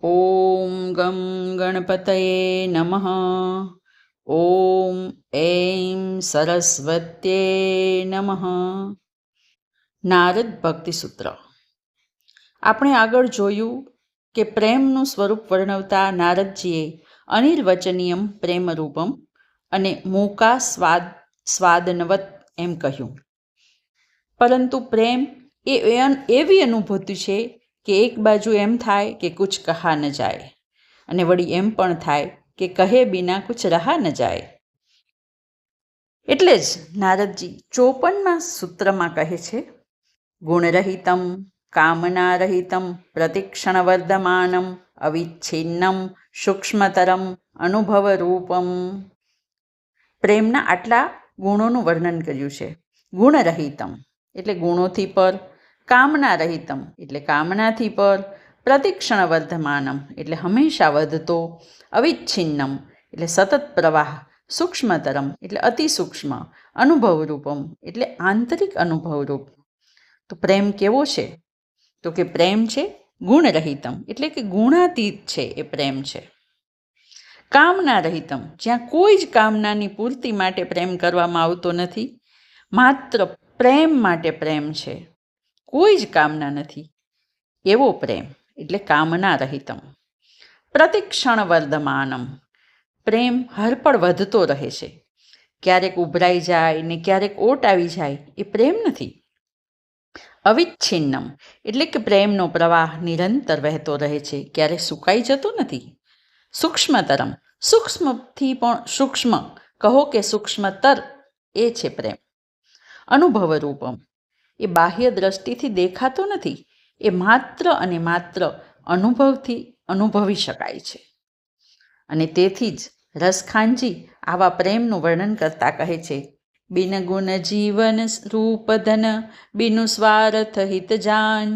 ઓમ ગમ ગણપતયે નમઃ. ઓમ એમ સરસ્વત્યે નમઃ. નારદ ભક્તિ સૂત્ર. આપણે આગળ જોયું કે પ્રેમનું સ્વરૂપ વર્ણવતા નારદજીએ અનિર્વચનીયમ પ્રેમરૂપમ અને મૂકા સ્વાદનવત એમ કહ્યું. પરંતુ પ્રેમ એ એવી અનુભૂતિ છે કે એક બાજુ એમ થાય કે કુછ કહા ન જાય, અને વળી એમ પણ થાય કે કહે બિના કુછ રહા ન જાય. એટલે જ નારદજી 54મા સૂત્રમાં કહે છે, ગુણરહિતમ કામનારહિતમ પ્રતિક્ષણવર્ધમાનમ અવિચ્છિન્નમ સૂક્ષ્મતરમ અનુભવરૂપમ. પ્રેમના આટલા ગુણોનું વર્ણન કર્યું છે. ગુણરહિતમ એટલે ગુણોથી પર, કામનારહિતમ એટલે કામનાથી પર, પ્રતિક્ષણ વર્ધમાનમ એટલે હંમેશા વધતો, અવિચ્છિન્નમ એટલે સતત પ્રવાહ, સૂક્ષ્મતરમ એટલે અતિ સૂક્ષ્મ, અનુભવરૂપમ એટલે આંતરિક અનુભવરૂપ. તો પ્રેમ કેવો છે? તો કે પ્રેમ છે ગુણરહિતમ એટલે કે ગુણાતીત છે એ પ્રેમ છે. કામના રહિતમ જ્યાં કોઈ જ કામનાની પૂર્તિ માટે પ્રેમ કરવામાં આવતો નથી, માત્ર પ્રેમ માટે પ્રેમ છે, કોઈ જ કામના નથી, એવો પ્રેમ એટલે કામના રહિતમ. પ્રતિક્ષણ વર્ધમાનમ પ્રેમ હરપળ વધતો રહે છે, ક્યારેક ઉભરાઈ જાય ને ક્યારેક ઓટ આવી જાય એ પ્રેમ નથી. અવિચ્છિન્નમ એટલે કે પ્રેમનો પ્રવાહ નિરંતર વહેતો રહે છે, ક્યારેક સુકાઈ જતો નથી. સૂક્ષ્મતરમ સૂક્ષ્મથી પણ સૂક્ષ્મ કહો કે સૂક્ષ્મતર એ છે પ્રેમ. અનુભવરૂપમ એ બાહ્ય દ્રષ્ટિથી દેખાતો નથી, એ માત્ર અને માત્ર અનુભવથી અનુભવી શકાય છે. અને તેથી જ રસખાનજી આવા પ્રેમનું વર્ણન કરતા કહે છે, બિન ગુણ જીવન રૂપ ધન બિનુ સ્વાર્થ હિત જાન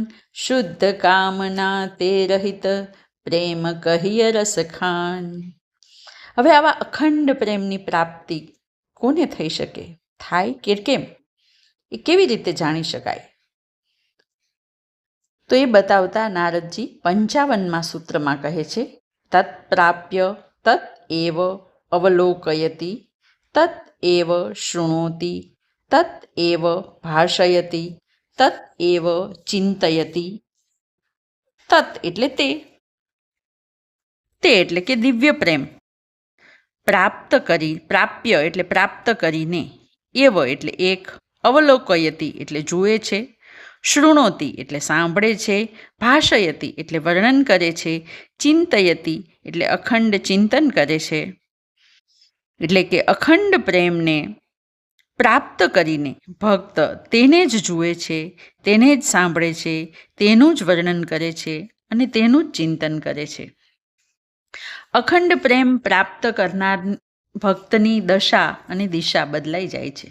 શુદ્ધ કામના તે રહિત પ્રેમ કહિય રસ ખાન. હવે આવા અખંડ પ્રેમની પ્રાપ્તિ કોને થઈ શકે, થાય કે કેમ, એ કેવી રીતે જાણી શકાય? તો એ બતાવતા નારદજી 55મા સૂત્રમાં કહે છે, તત્ પ્રાપ્ય તત્ એવ અવલોકયતિ તત્ એવ શૃણોતિ તત્ એવ ભાષયતિ તત્ એવ ચિંતયતિ. તત્ એટલે તે એટલે કે દિવ્ય પ્રેમ. પ્રાપ્ય એટલે પ્રાપ્ત કરીને, એવ એટલે એક, અવલોકયતિ એટલે જુએ છે, શૃણોતિ એટલે સાંભળે છે, ભાષયતિ એટલે વર્ણન કરે છે, ચિંતયતિ એટલે અખંડ ચિંતન કરે છે. એટલે કે અખંડ પ્રેમને પ્રાપ્ત કરીને ભક્ત તેને જ જુએ છે, તેને જ સાંભળે છે, તેનું જ વર્ણન કરે છે અને તેનું જ ચિંતન કરે છે. અખંડ પ્રેમ પ્રાપ્ત કરનાર ભક્તની દશા અને દિશા બદલાઈ જાય છે.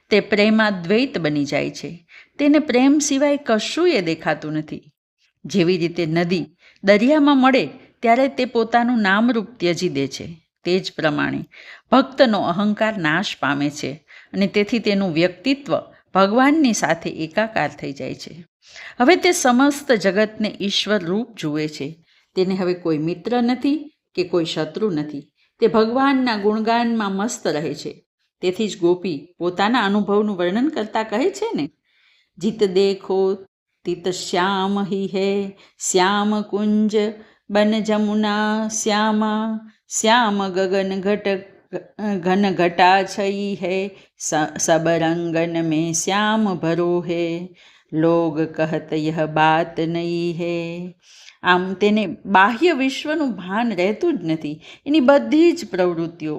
તે પ્રેમાદ્વૈત બની જાય છે. તેને પ્રેમ સિવાય કશું એ દેખાતું નથી. જેવી રીતે નદી દરિયામાં મળે ત્યારે તે પોતાનું નામરૂપ ત્યજી દે છે, તે જ પ્રમાણે ભક્તનો અહંકાર નાશ પામે છે અને તેથી તેનું વ્યક્તિત્વ ભગવાનની સાથે એકાકાર થઈ જાય છે. હવે તે સમસ્ત જગતને ઈશ્વર રૂપ જુએ છે. તેને હવે કોઈ મિત્ર નથી કે કોઈ શત્રુ નથી. તે ભગવાનના ગુણગાનમાં મસ્ત રહે છે. તેથી જ ગોપી પોતાના અનુભવનું વર્ણન કરતા કહે છે ને, જીત દેખો તિત શ્યામ હી હે શ્યામ કુંજ બન જમુના શ્યામા શ્યામ ગગન ઘન ઘટા છઈ હે સબ રંગન મેં શ્યામ ભરો હે લોગ કહત યહ બાત નહીં હે. આમ તેને બાહ્ય વિશ્વનું ભાન રહેતું જ નથી. એની બધી જ પ્રવૃત્તિઓ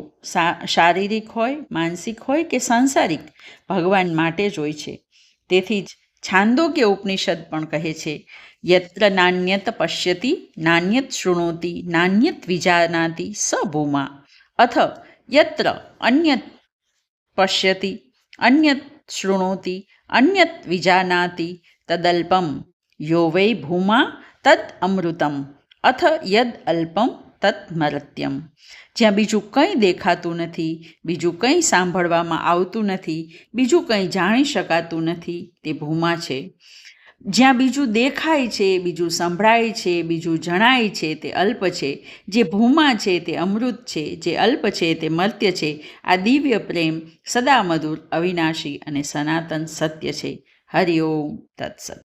શારીરિક હોય, માનસિક હોય કે સાંસારિક ભગવાન માટે જ હોય છે. તેથી જ છાંદોગ્ય ઉપનિષદ પણ કહે છે, યત્ર નાન્યત પશ્યતિ નાન્યત શૃણોતિ નાન્યત વિજાનાતિ સ ભૂમા, અથ યત્ર અન્યત પશ્યતિ અન્યત શૃણોતિ અન્યત વિજાનાતિ તદલ્પમ યો વૈ ભૂમા તદ અમૃતમ અથ યદ અલ્પમ તત્ મરત્યમ. જ્યાં બીજું કંઈ દેખાતું નથી, બીજું કંઈ સાંભળવામાં આવતું નથી, બીજું કંઈ જાણી શકાતું નથી, તે ભૂમા છે. જ્યાં બીજું દેખાય છે, બીજું સંભળાય છે, બીજું જણાય છે તે અલ્પ છે. જે ભૂમા છે તે અમૃત છે, જે અલ્પ છે તે મર્ત્ય છે. આ દિવ્ય પ્રેમ સદા મધુર, અવિનાશી અને સનાતન સત્ય છે. હરિ ઓમ તત્સત.